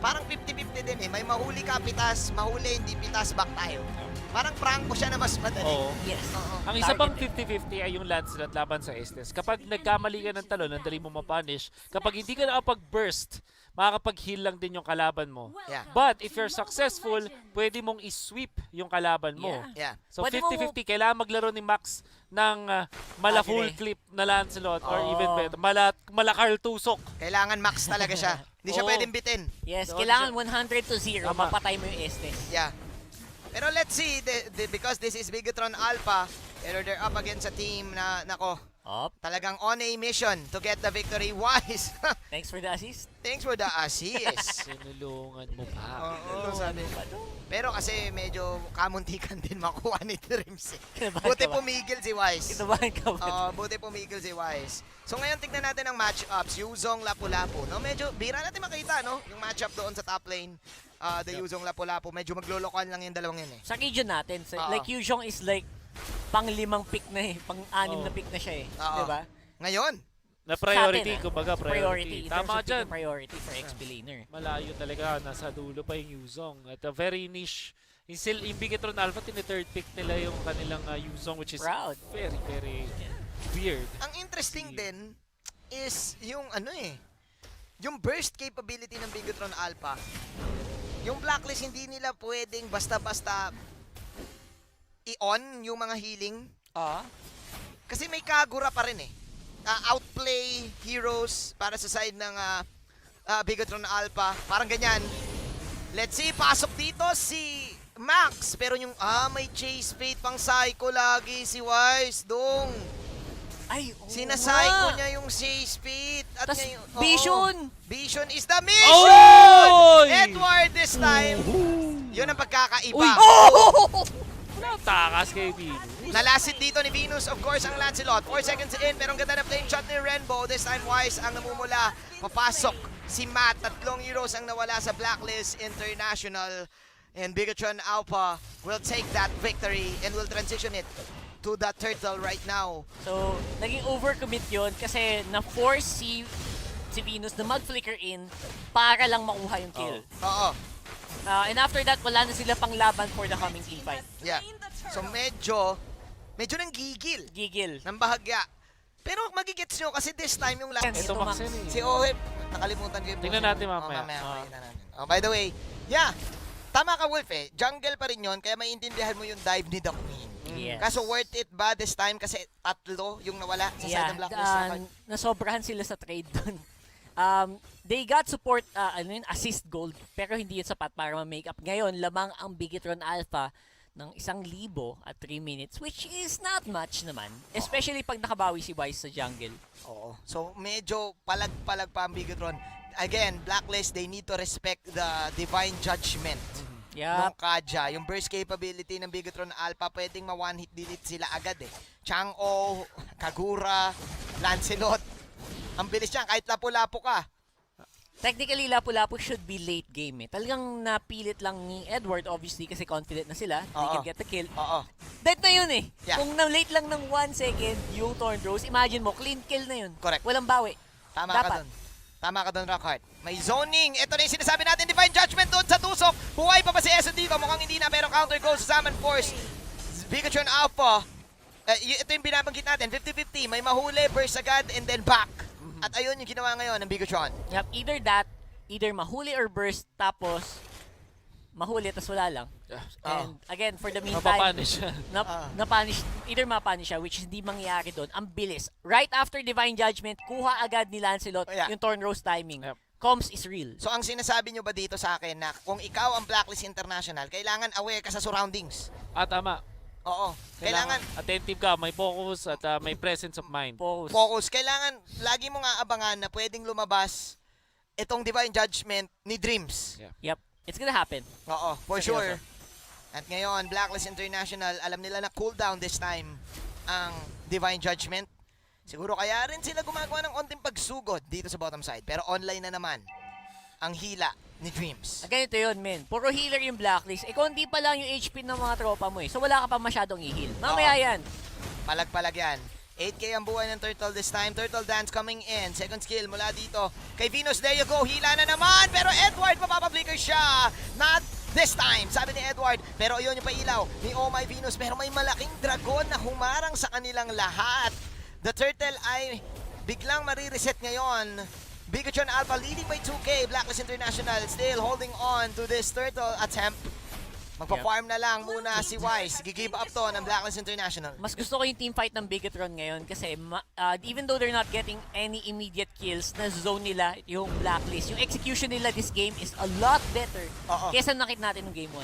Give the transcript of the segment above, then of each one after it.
parang 50-50 din eh. May mahuli ka, pitas, mahuli, hindi pitas, back tayo. Parang prangko siya na mas madali. Oo. Yes. Oo. Ang isa pang Targeted. 50-50 ay yung Lancelot laban sa Estes. Kapag nagkamali ka ng talon, ang dali mo mapunish. Kapag hindi ka nakapag-burst, makakapag-heal lang din yung kalaban mo. Yeah. But if you're successful, pwede mong i-sweep yung kalaban mo. Yeah. Yeah. So Pwede mo- 50-50, kailangan maglaro ni Max ng mala full Agree. clip na Lancelot or Oo. even better, mala Carl Tusok. Kailangan max talaga siya. Hindi siya Oo. pwedeng bitin. Yes, Doon kailangan siya. 100-0, Tama. mapatay mo yung Estes. Yeah. Pero let's see, because this is Bigatron Alpha, pero they're up against a team na, nako, Up. talagang on a mission to get the victory. Wise. Thanks for the assist. Thanks for the assist. Sinulungan mo pa. Oo, sabi. Pero kasi medyo kamuntikan din makuha ni Dreams. Kinabahan Buti ka ba? pumigil si Wise. Kinabahan ka ba? Buti pumigil si Wise. So ngayon tignan natin ang matchups. Yuzong Lapu-Lapu. No? Medyo bira natin makita no? Yung matchup doon sa top lane. The Yuzong Lapu-Lapu. Medyo maglolokohan lang yung dalawang yun eh. Sa region natin, Oo. like Yuzhong is like pang-5 pick na eh, pang-6 Oo. na pick na siya eh. Oo. Diba? Ngayon. Na priority, Sa atin, kumbaga priority. In Tama terms of dyan. picking priority for XP laner. Malayo talaga, nasa dulo pa yung Yuzong. At a very niche. Yung Bigatron Alpha, tini-third pick nila yung kanilang Yuzong, which is Proud. very, very weird. Ang interesting din is yung ano eh. Yung burst capability ng Bigatron Alpha. Yung Blacklist hindi nila pwedeng basta-basta i-on yung mga healing. Kasi may Kagura pa rin eh. Outplay heroes para sa side ng Bigatron Alpha. Parang ganyan. Let's see, pasok dito si Max. Pero yung, may Chase Fate pang psycho lagi si Wise. Dong. Ay, oo Sinasayko nga. niya yung Chase Fate. At Tas ngayon, Vision! Vision is the mission! Oy! Edward this time. Yun ang pagkakaiba. Uy! Oh! Wala takas kay Vino. Nalasit dito ni Venus, of course, ang Lancelot. 4 seconds in, pero ang ganda na flame shot ni Rainbow. This time, Wise ang namumula. Papasok si Matt. 3 heroes ang nawala sa Blacklist International. And Bigatron Alpha will take that victory and will transition it to the turtle right now. So, naging overcommit yun kasi na-force si Venus na mag-flicker in para lang makuha yung kill. Oo. And after that, wala na sila pang laban for the coming team fight. Yeah. So medyo nang gigil Gigil. ng bahagya. Pero magigets nyo kasi this time yung last Ito Ito, Max Max. yan eh. si Ohip, nakalimutan ko yung Tingnan post. natin mamaya. Tingnan natin. By the way, yeah. Tama ka, Wolf eh. Jungle pa rin yun, kaya maintindihan mo yung dive ni The Queen. Yes. Kaso worth it ba this time? Kasi 3 yung nawala sa side ng Blacklist. Nasobrahan sila sa trade dun. They got support, assist gold, pero hindi yun sapat para ma-make up. Ngayon, lamang ang Bigatron Alpha ng 1,000 at 3 minutes, which is not much naman. Especially pag nakabawi si Wise sa jungle. Oo. So medyo palag-palag pa ang Bigatron. Again, Blacklist, they need to respect the divine judgment. Nung Yup. Kaja, yung burst capability ng Bigatron Alpha, pwedeng ma-one hit delete sila agad eh. Chang'o, Kagura, Lancelot. Ang bilis niyan, kahit lapu-lapu ka. Technically, Lapu-Lapu should be late game eh. Talagang napilit lang ni Edward, obviously, kasi confident na sila. They Oo. can get the kill. Oo. Dead na yun eh. Yeah. Kung na-late lang ng 1 second yung Thornrose, imagine mo, clean kill na yun. Correct. Walang bawi. Tama Dapat. ka dun. Tama ka dun, Rockhart. May zoning. Ito na yung sinasabi natin, divine judgment doon sa tusok. Buhay pa ba si Essen dito? Mukhang hindi na, pero counter goes sa Salmon Force. Bigatron Alpha. Ito yung binabanggit natin, 50-50. May mahuli, burst agad, and then back. At ayun yung ginawa ngayon ng Bigatron. Yep, either mahuli or burst, tapos mahuli, tapos wala lang. And again, for the meantime, Mapapanish siya. na-punish, either mapunish siya, which hindi mangyayari doon. Ang bilis. Right after Divine Judgment, kuha agad ni Lancelot Yeah. yung Thornrose timing. Yep. Comms is real. So ang sinasabi nyo ba dito sa akin na kung ikaw ang Blacklist International, kailangan aware ka sa surroundings. Tama. Oo. Kailangan attentive ka, may focus at may presence of mind. focus. Kailangan lagi mo nga abangan na pwedeng lumabas itong divine judgment ni Dreams. Yep, it's gonna happen. Oo, for Seryoso. sure. At ngayon, Blacklist International, alam nila na cooldown this time ang divine judgment. Siguro kaya rin sila gumagawa ng onting pagsugod dito sa bottom side. Pero online na naman ang hila ni Dreams. Ganito yun, men. Puro healer yung Blacklist. Kundi pa lang yung HP ng mga tropa mo eh. So wala ka pa masyadong i-heal. Mamaya yan. Palag-palag yan. 8K ang buhay ng Turtle this time. Turtle Dance coming in. Second skill mula dito kay Venus. There you go. Hila na naman. Pero Edward, mapapabli siya. Not this time, sabi ni Edward. Pero yun yung pailaw ni Oh My Venus. Pero may malaking dragon na humarang sa kanilang lahat. The turtle ay biglang marireset ngayon. Bigatron Alpha leading by 2K. Blacklist International still holding on to this turtle attempt. Magpa-farm na lang muna si Wise. Gigive up to ng Blacklist International. Mas gusto ko yung team fight ng Bigatron ngayon kasi even though they're not getting any immediate kills, na zone nila yung Blacklist. Yung execution nila this game is a lot better Oo. kesa nakita natin ng game 1.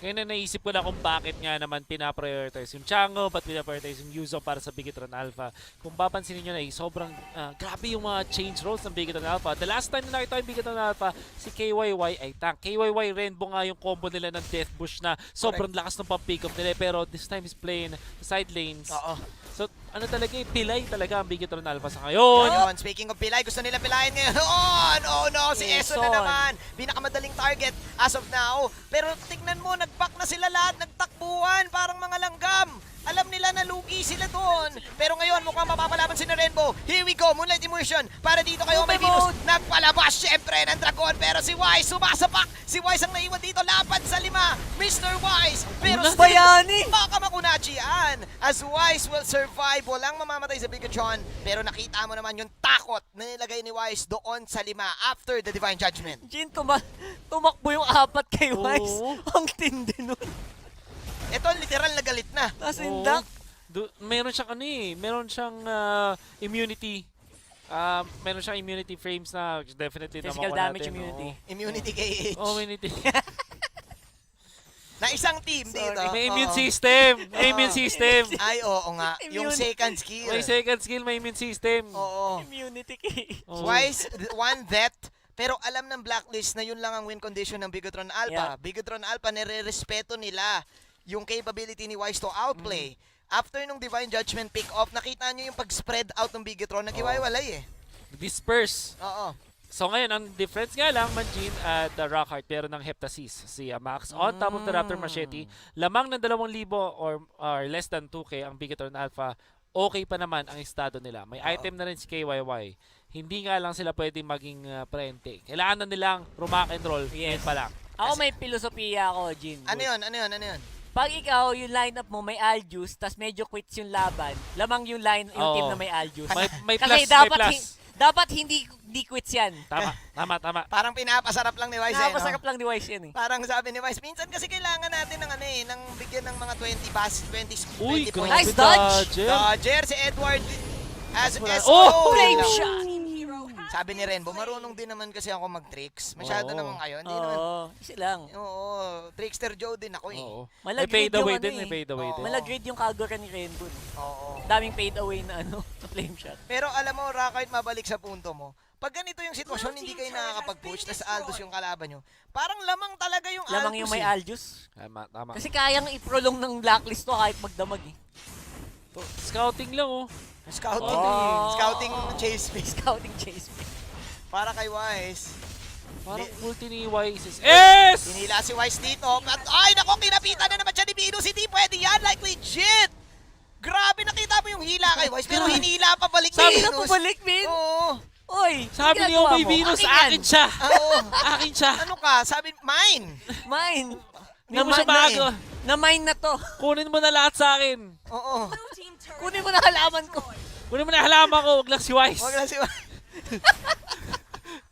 Kaya na naisip ko na kung bakit nga naman pinaprioritize yung Chango, ba't pinaprioritize yung Yuzo para sa Bigatron Alpha. Kung papansinin nyo na sobrang grabe yung mga change roles ng Bigatron Alpha. The last time na nakita yung Bigatron Alpha, si KYY ay tank. KYY Rainbow nga yung combo nila ng Death Bush na sobrang lakas ng pang-pick up nila. Pero this time is playing side lanes. Oo. So ano talaga pilay talaga ang Bigatron Alpha sa ngayon. Ngayon, speaking of pilay, gusto nila pilayin ngayon. Oh no, si Eso na Eson. naman. Pinakamadaling target as of now. Pero tignan mo, nag-back na sila lahat. Nagtakbuhan, parang mga langgam. Alam nila na lugi sila doon. Pero ngayon, mukhang mapapalaban si Rainbow. Here we go, Moonlight Immersion. Para dito kayo may Venus. Nagpalabas syempre ng Dragon. Pero si Wise, sumasapak. Si Wise ang naiwan dito. Laban sa 5. Mr. Wise. Pero Unang bayani. baka makunachian. As Wise will survive. Walang mamamatay sa Bigatron. Pero nakita mo naman yung takot na nilagay ni Wise doon sa 5 after the Divine Judgment. Jin, tumakbo yung 4 kay Oo. Wise. Ang tindi nun. Ito literal na galit na. Tapos Oo. indak. Meron siyang meron siyang immunity. Meron siyang immunity frames na definitely Physical naman damage natin, immunity. Immunity KH. Oh, immunity. Na isang team dito. May immune Oo. system. May immune system. Ay, oo nga. Yung Immune. second skill. May second skill, may immune system. Oo. Immunity kay. Oo. Wise, one vet. Pero alam ng Blacklist na yun lang ang win condition ng Bigatron Alpha. Yeah. Bigatron Alpha, nire-respeto nila yung capability ni Wise to outplay. After nung Divine Judgment pick-off, nakita nyo yung pag-spread out ng Bigatron, nag-iwalay eh. Disperse. Oo. So ngayon, ang difference nga lang, Manjin at Rockheart, pero ng Heptasis. Si Max on top of the Raptor Machete. Lamang ng 2,000 or less than 2K ang Bigatron Alpha. Okay pa naman ang estado nila. May item na rin si KYY. Hindi nga lang sila pwedeng maging prente. Kailangan na nilang rock and roll. Yes. Pa lang. Ako may filosofiya ako, Jin. Ano yun? Pag ikaw, yung lineup mo may Aljus, tas medyo quits yung laban, lamang yung yung Oo. team na may Aljus. May Kasi plus, dapat, may plus. dapat hindi quits yan. Tama. Parang pinapasarap lang ni Wise eh, no? Napasarap lang ni Wise yan eh. Parang sabi ni Wise, minsan kasi kailangan natin ng ng bigyan ng mga 20 pass, 20 Uy, points. Nice grabe dodge! Dodger, si Edward as Oh! Flame shot! Sabi ni Rainbow, marunong din naman kasi ako mag-tricks. Masyado Oo. naman kayo. Hindi naman. Oo, isa lang. Oo, Trickster Joe din ako eh. Oo. May Malagrade fade away yung din, ano may fade away Oo. din. Malagrade yung Kagura ni Rainbow. Oo. Daming fade away na na flame shot. Pero alam mo, Rockart, mabalik sa punto mo. Pag ganito yung sitwasyon, hindi kayo nakakapag-push, tas Aldous yung kalaban nyo. Parang lamang talaga yung Lamang Aldous yung may eh. Aljus. Tama. Kasi kayang i-prolong ng blacklist to kahit magdamag eh. Scouting lang Scouting. Oh. Scouting chase piece. Scouting chase. Para kay Wise. Parang multi ni Wise. Yes! Hinila si Wise dito. At, ay, nako, kinapitan na naman siya ni Venus. Hindi pwede yan. Like legit. Grabe, nakita mo yung hila kay Wise. Pero hinila pa balik Sabi ni na Venus. pabalik, Min. Oo. Oy, Sabi ano niyo ginagawa may mo? Venus, Akin yan. akin siya. Oo. Akin siya. Ano ka? Sabi, mine. Mine. Hindi mo siya maaga. Na mine na to. Kunin mo na lahat sa akin. Oo. Kunin mo na halaman ko. Kunin mo na halaman ko, wag lang si Wise. Wag lang si Wise.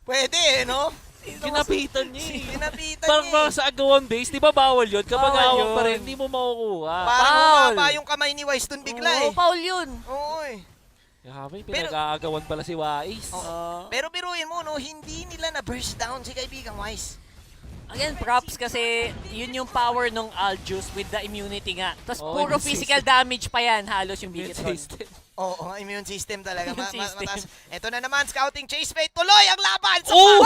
Pwede eh, no? Kinapitan niya eh. Pinapitan Parang niya mga sa agawan base, di ba bawal yun? Kapag Bawal hawak yun. pa rin, hindi mo makukuha. Parang Foul. humaba yung kamay ni Wise dun bigla eh. Oo, foul yun. Oo eh. Yaman, pinag-aagawan pala si Wise. Pero biruin mo, no, hindi nila na-burst down si kaibigang Wise. Again, props kasi yun yung power ng Aljus with the immunity nga. Tapos Oo, puro immune physical damage pa yan, halos yung Immune Bigatron. system. Oo, immune system talaga. Immune system. Mataas. Ito na naman, scouting chase fate. Tuloy ang laban! Sa Oh!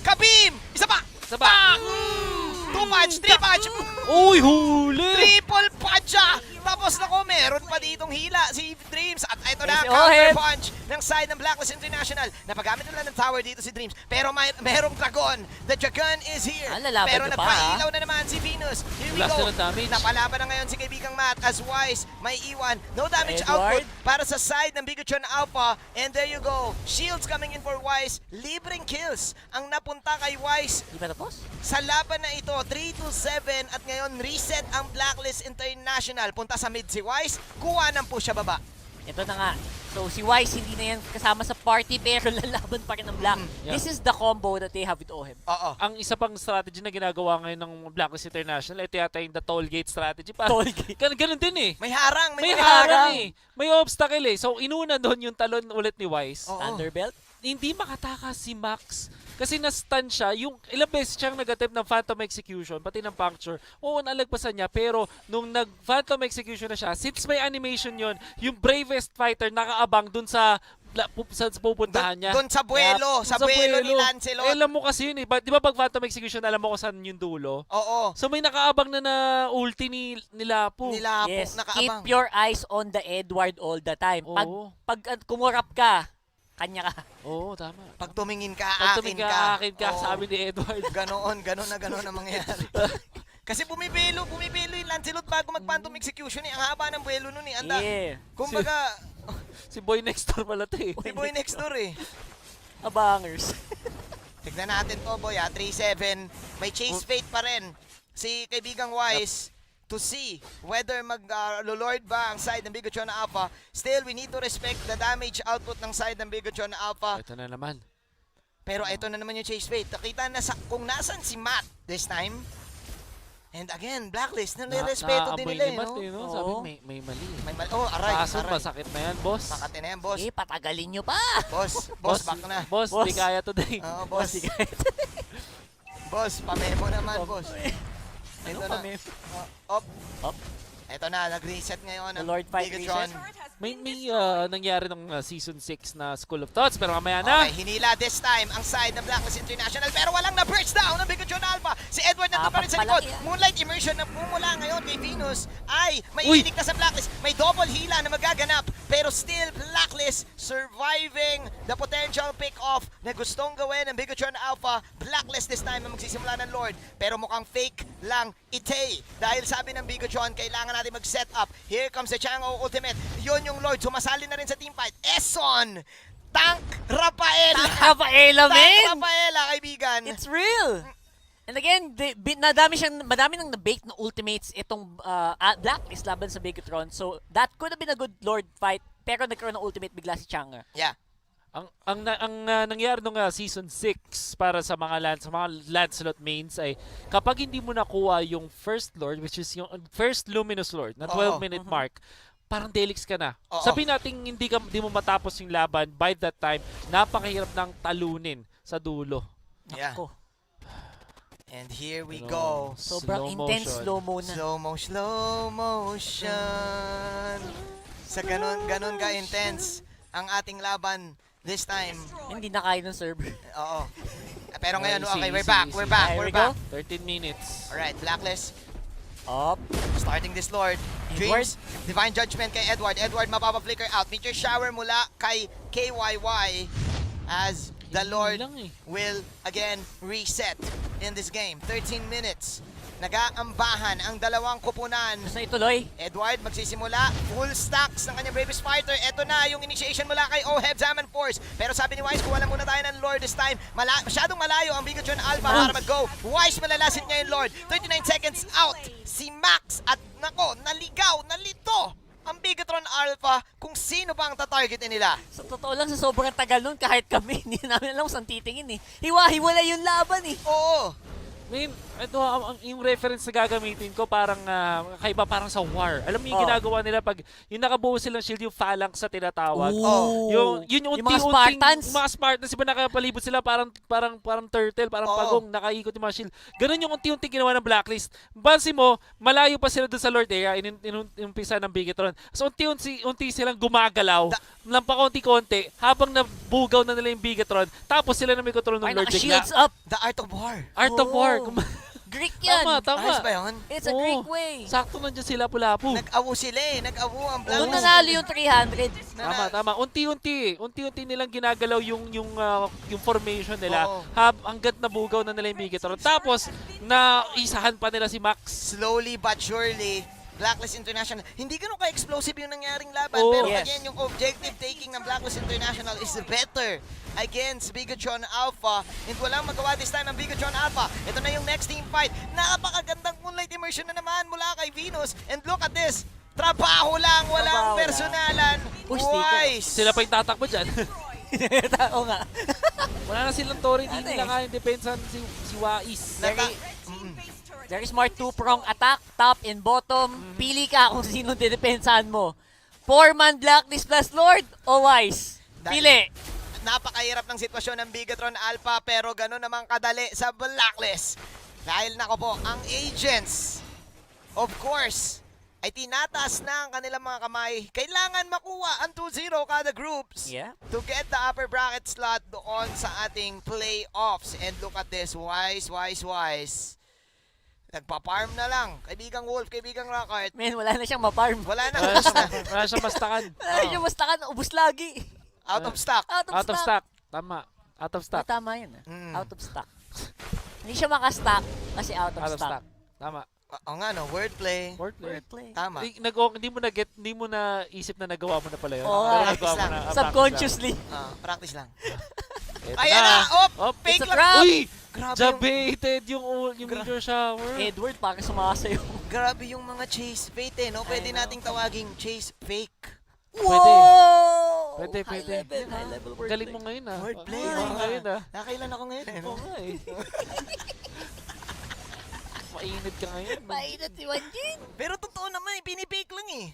Kabim! Isa pa! Isa pa! 2 punch, 3 punch! Uy, huli! Triple punch siya! Tapos nako, meron pa pa ditong hila si Dreams. At ito na, Yes, si counter Oheb. punch ng side ng Blacklist International. Napagamit nila ng tower dito si Dreams. Pero merong dragon. The dragon is here. Lalaban Pero ka pa, nagpailaw na naman si Venus. Here we Wala go. silang damage. Napalaban na ngayon si kaibigang Matt as Wise. May iwan. No damage Edward. output para sa side ng Bigotron Alpha. And there you go. Shields coming in for Wise. Libreng kills ang napunta kay Wise Di ba tapos? sa laban na ito. 3-7 at ngayon reset ang Blacklist International. Punta sa mid si Wise. Kuha ng push siya baba. Ito na nga. So si Wise hindi na yan kasama sa party pero lalaban pa rin ng Black. Yeah. This is the combo that they have with Oheb. Oo. Ang isa pang strategy na ginagawa ngayon ng Blacklist International, ito yata yung the toll gate strategy. Toll gate. Ganun din eh. May harang. May harang. harang eh. May obstacle eh. So inuna doon yung talon ulit ni Wise. Oo. Underbelt. Hindi makatakas si Max. Kasi na-stun siya. Yung ilang beses siyang nag-attempt ng Phantom Execution, pati ng puncture. Oo, nalagpasan niya. Pero nung nag-Phantom Execution na siya, since may animation yon, yung bravest fighter nakaabang dun sa pupuntahan niya. Doon sa buwelo. Sa buwelo ni Lancelot. Alam mo kasi yun eh. Di ba pag Phantom Execution, alam mo kung saan yung dulo? Oo. So may nakaabang na ulti nila po. Nila Yes. po Keep nakaabang. your eyes on the Edward all the time. Pag, Oo. pag kumurap ka, kanya ka. Oo, tama. Pag tumingin ka, Pag akin tumingin ka. akin ka, Oo. sabi ni Edward. Ganoon ang mangyayari. Kasi bumibelo yung Lancelot bago mag-Phantom Execution eh. Ang haba ng buwelo nun eh. Anda. Yeah. Kumbaga, Si Boy Next Door pala to eh. si Boy next door eh. Abangers. Tignan natin to boy ha. 3-7. May chase fate pa rin. Si kaibigang Wise to see whether mag-lord ba ang side ng Bigotron Alpha. Still, we need to respect the damage output ng side ng Bigotron Alpha. Ito na naman. Pero ito na naman yung chase fate. Nakita na kung nasan si Matt this time. And again, Blacklist, nalirespeto din nila Naamoy eh, ni Matt, no? no? Sabi, Oo. may mali. Oh, aray, Kaso aray. masakit na yan, boss. Makati na yan, boss. Eh, patagalin nyo pa. Boss, back na. Boss, Boss. di kaya today. Oo, boss. Boss, pamemo naman, boss. Ito na. Op. Op. Ito na, nag-reset ngayon The ang Lord Fight Bigotron. May nangyari ng Season 6 na School of Thoughts, pero mamaya na. Okay, hinila this time ang side ng Blacklist International pero walang na-burst down ng Bigotron Alpha. Si Edward nandun pa rin sa likod. Palaki yan. Moonlight Immersion na pumula ngayon kay Venus ay may Uy! iligtas sa Blacklist. May double hila na magaganap pero still Blacklist surviving the potential pick-off na gustong gawin ng Bigotron Alpha. Blacklist this time na magsisimula ng Lord pero mukhang fake lang Itay. Dahil sabi ng Bigotron, kailangan natin mag-set up. Here comes the Chango Ultimate. Yun yung Lord. Sumasali na rin sa teamfight. Eson! Tank Rafael! Rafaela, Tank man! Rafaela, kaibigan. It's real! And again, madami nang na-bake na ultimates itong Blacklist laban sa Bigotron. So, that could have been a good Lord fight. Pero nagkaroon ng ultimate bigla si Chang'e. Yeah. Ang nangyari nung Season 6 para sa mga Lancelot mains ay kapag hindi mo nakuha yung First Lord, which is yung First Luminous Lord na 12-minute mark, parang delix ka na. Oo. Sabihin natin hindi mo matapos yung laban by that time, napakahirap ng talunin sa dulo. Yeah. Ako. And here we Ano, go. Sobrang slow intense motion. slow mo na. Slow motion. Sa ganun ka-intense ang ating laban this time. Hindi na kaya ng server. Oo. Pero ngayon, Easy, okay, we're easy, back, easy. we're back, There we're we go. back. 13 minutes. Alright, Blacklist, Up. starting this Lord. Dreams, Divine Judgment kay Edward. Edward, mapapa-flicker out. Meteor Shower mula kay KYY as the Lord lang eh. will again reset in this game. 13 minutes. Nag-aambahan ang dalawang kupunan. Gusto na ituloy. Edward magsisimula, full stacks ng kanyang Bravest Fighter. Ito na yung initiation mula kay Oheb Zaman Force. Pero sabi ni Wise, kuha lang muna tayo ng Lord this time. Masyadong malayo ang Bigotron Alpha para mag-go. Wise malalasin niya yung Lord. 39 seconds out. Si Max at nako, naligaw, nalito ang Bigotron Alpha kung sino ba ang tatargetin nila. Sa totoo lang, sa sobrang tagal nun, kahit kami, hindi namin alam kung saan titingin eh. Hiwa-hiwala yung laban eh. Oo. Ito, yung reference na gagamitin ko parang kaiba parang sa war. Alam mo yung Oh. ginagawa nila pag yung nakabuo silang shield, yung phalanx sa tinatawag. Ooh. Yun yung Yung mga unti-unting, Spartans. yung mga Spartans, diba nakapalibot sila parang turtle, parang Oo. pagong, nakaikot yung mga shield. Ganun yung unti-unting ginawa ng Blacklist. Bansin mo, malayo pa sila doon sa Lord area, inumpisa ng Bigotron. So unti silang gumagalaw ng pakonti-konti habang nabugaw na nila yung Bigotron. Tapos sila na may control ng Parang Lord bigla. naka-shields up. The Art of War. Art of War. Oo. Greek yan. Tama. Ayos ba yun? It's a Oo. Greek way. Sakto nandiyan sila Lapu-Lapu. Nag-awo sila eh. Nag-awo ang Doon Blacklist. nanalo yung 300. Tama. Unti-unti nilang ginagalaw yung formation nila. Oo. Hanggat nabugaw na nila yung Bigetron. Tapos, naisahan pa nila si Max. Slowly but surely, Blacklist International. Hindi ganun ka-explosive yung nangyaring laban. Oo. Pero Yes. again, yung objective taking ng Blacklist International is better against Bigetron Alpha. And walang magawa this time ng Bigetron Alpha. Ito na yung next team fight. Napakagandang moonlight immersion na naman mula kay Venus. And look at this. Trabaho lang, walang Trabaho lang. personalan. Push sticker. Wise. Sila pa yung tatakbo dyan. Oo nga. Wala na silang Tori. Hindi Ano nila eh? kayang depensan si Wais. Very smart two-prong attack, top and bottom. Pili ka kung sino didepensahan mo. 4-man Blacklist plus Lord o Wise? Pili. Napakahirap ng sitwasyon ng Bigetron Alpha pero gano'n naman kadali sa Blacklist. Dahil nako po, ang agents, of course, ay tinataas na ang kanilang mga kamay. Kailangan makuha ang 2-0 kada groups Yeah. to get the upper bracket slot doon sa ating playoffs. And look at this, Wise. Nagpa-farm na lang. Kaibigang Wolf, kaibigang Rockart. Man, wala na siyang ma-farm. Wala na. Wala siyang bastakan. Wala na siyang basta ubus lagi. Out of stock. Out of stock. Tama. Out of stock. Tama yun. Mm. Out of stock. Hindi siya maka-stock kasi out of Out of stock. stock. Tama. Oo nga no, wordplay. Wordplay. Wordplay. Tama. Hindi mo na isip na nagawa mo na pala yun. Oo Pero nga. nagawa mo na. Subconsciously. Practice lang. Eto Ayan na! Oh, Fake It's a lang! trap! Uy! Grabe yung, Jabated yung meteor shower. Edward, parang sumasayo. grabe yung mga chase fate eh, no? Pwede I know. nating tawaging chase fake. Wow! Pwede. High level wordplay. Galing mo ngayon ah. Wordplay. Galing mo ngayon ah. Nakailan ako ngayon eh, no? Oo nga eh. Mainit ka ngayon. Mainit si Wanjin. Pero totoo naman eh, pinipake lang eh.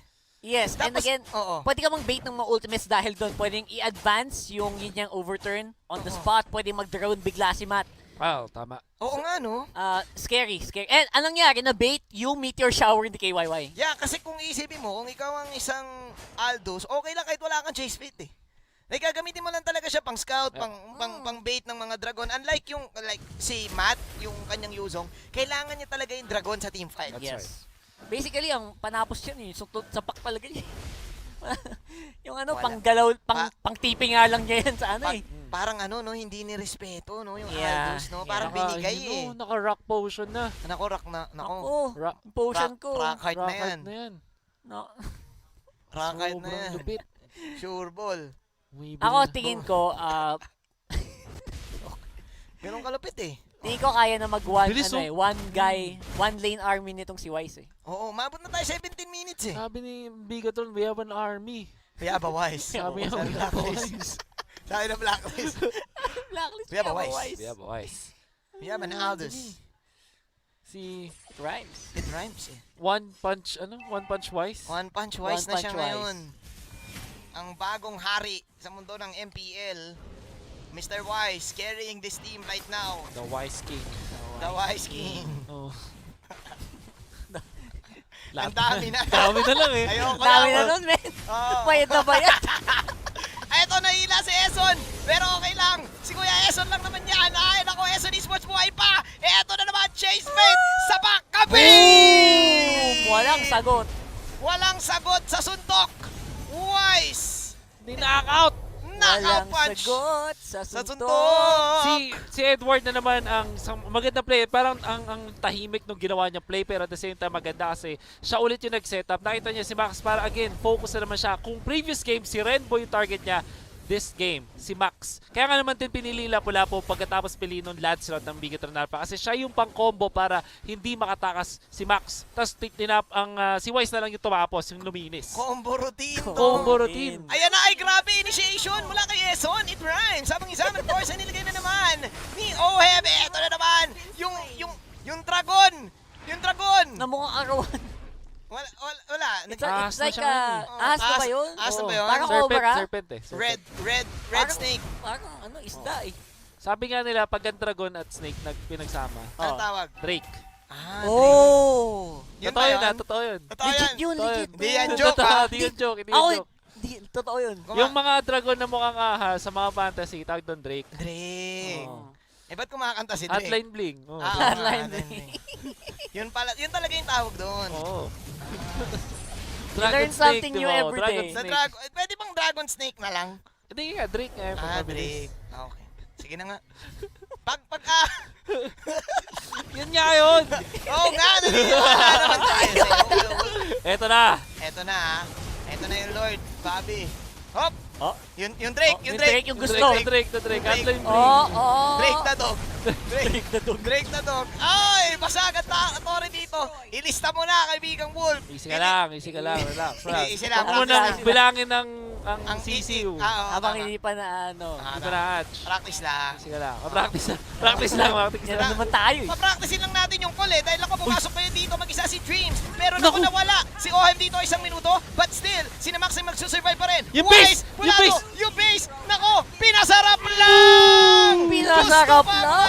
Yes, and Tapos, again, oo. pwede ka mang bait ng mga ultimates dahil doon. Pwedeng i-advance yung yun niyang overturn on the spot. Pwede mag-drone bigla si Matt. Wow, tama. Oo nga, no? Scary. And anong nangyari? Na-bait yung meteor shower ni KYY. Yeah, kasi kung isipin mo, kung ikaw ang isang Aldos, okay lang kahit wala kang chase fate eh. Like, gagamitin mo lang talaga siya pang scout, pang bait ng mga dragon. Unlike yung, like, si Matt, yung kanyang Yuzong, kailangan niya talaga yung dragon sa team fight. That's Yes. Basically, ang panapos yan eh. Sapak talaga niya. Yung ano, Wala. pang galaw, pang tipping nga lang niya yan sa ano eh. Parang ano, no, hindi ni respeto, no, yung Yeah, Aldos, no? yeah. Parang binigay eh. Naka-rock potion na. Nako, rock na, nako. Ako, Rock, potion ko. Rock hard na rock yan. hard na yan. No. Rock hard na Sobrang yan. lupit. Sure ball. Umibig Ako, na. tingin ko, Ganun kalupit eh. tingin ko kaya na mag-one, Bilis, ano oh. eh, one guy, one lane army nitong si Wise eh. Oo, mabot na tayo 17 minutes eh. Sabi ni Bigatron, we have an army. Kaya ba wise? Sabi Sabi niya, na Blacklist. Sabi na Blacklist. Blacklist, We have a Wise. we have a Wise. We have an Aldous. Si It rhymes. It rhymes eh. One Punch Wise? One Punch Wise One na siya Punch Wise. ngayon. Ang bagong hari sa mundo ng MPL. Mr. Wise carrying this team right now. The Wise King. The Wise King. Oh. Ang dami na. Dami na lang eh. Ayoko Dami na na. nun, men. Oo. Bayad na bayad. Eto, nahila si Eson. Pero okay lang. Si Kuya Eson lang naman yan. Ay, naku, Eson Esports buhay pa. Eto na naman, Chase Fate sa Bakabi! Walang sagot. Walang sagot sa suntok. Wise. Hindi knock-out. Knockout Walang punch. sagot sa Sa suntok. suntok. Si Edward na naman ang maganda play. Parang ang tahimik nung ginawa niya play, pero at the same time maganda kasi siya ulit yung nag-setup. Nakita niya si Max para again, focus na naman siya. Kung previous game, si Renbo yung target niya, this game, si Max. Kaya nga naman din pinili Lapu-Lapu pagkatapos pili nung Lancelot ng Bigetron Alpha kasi siya yung pang-combo para hindi makatakas si Max. Tapos si Wise na lang yung tumapos, yung luminis. Combo routine to. Combo routine. Ayan na, ay grabe initiation mula kay Eson. It rhymes. Habang isa ng force na nilagay na naman ni Oheb. Ito na naman. Yung dragon. Yung dragon. Na mukhang arawan. Wala. It's Ahas na like siya ngayon ahas na ba yun? Ahas na ba Oo. yun? Parang Serpent, cobra? serpent eh. Serpent. Red Parang- snake. Parang ano, isda eh. Sabi nga nila, pag ang dragon at snake pinagsama, Anong tawag? Drake. Oh! Yun Totoo ba yun yun? ha, totoo yun. Totoo Legit yan. yun, Totoo legit. Hindi yan joke, Totoo, ha? Hindi yan joke, hindi Ako, yan joke. totoo yun. Kung Yung mga dragon na mukhang ahas sa mga fantasy, tawag doon Drake. Drake. Oo. Eh, ba't kumakanta si Drake? Hotline bling. Oh, Ah, Hotline hotline bling. Yun pala, yun talaga yung tawag doon. Oo. learn something new every day. Sa dragon, pwede bang Dragon Snake na lang? Hindi nga, Drake nga. Drake. Okay. Sige na nga. Yun nga yun. Oo nga, naniniwala naman tayo sa'yo. Eto na. Eto na ha. Eto na yung Lord, Bobby. Hop! Oh. Yung Drake, Yung Drake yung gusto. Drake. Drake. Hotline bling. Drake na dog. Drake Na dog. Ay, basag at tore dito. Ilista mo na, kaibigang Wolf. Easy ka lang. Relax. Easy lang, Huwag mo relax. nang bilangin ang Ang CCU. Habang hindi pa na ano. Ah, Hindi pa na hatch. Practice lang. Easy ka lang. Practice lang. Yan na naman tayo eh. Papracticein lang natin yung call dahil ako pumasok pa yun dito mag-isa si Dreams. Meron ako nawala. Si Ohem dito 1 minuto, but still, si Namax ay magsusurvive pa rin. Yung Wise! base! Wala Yung base! to! Yung base! Nako! Pinasarap lang! Pinasarap Gusto pa lang!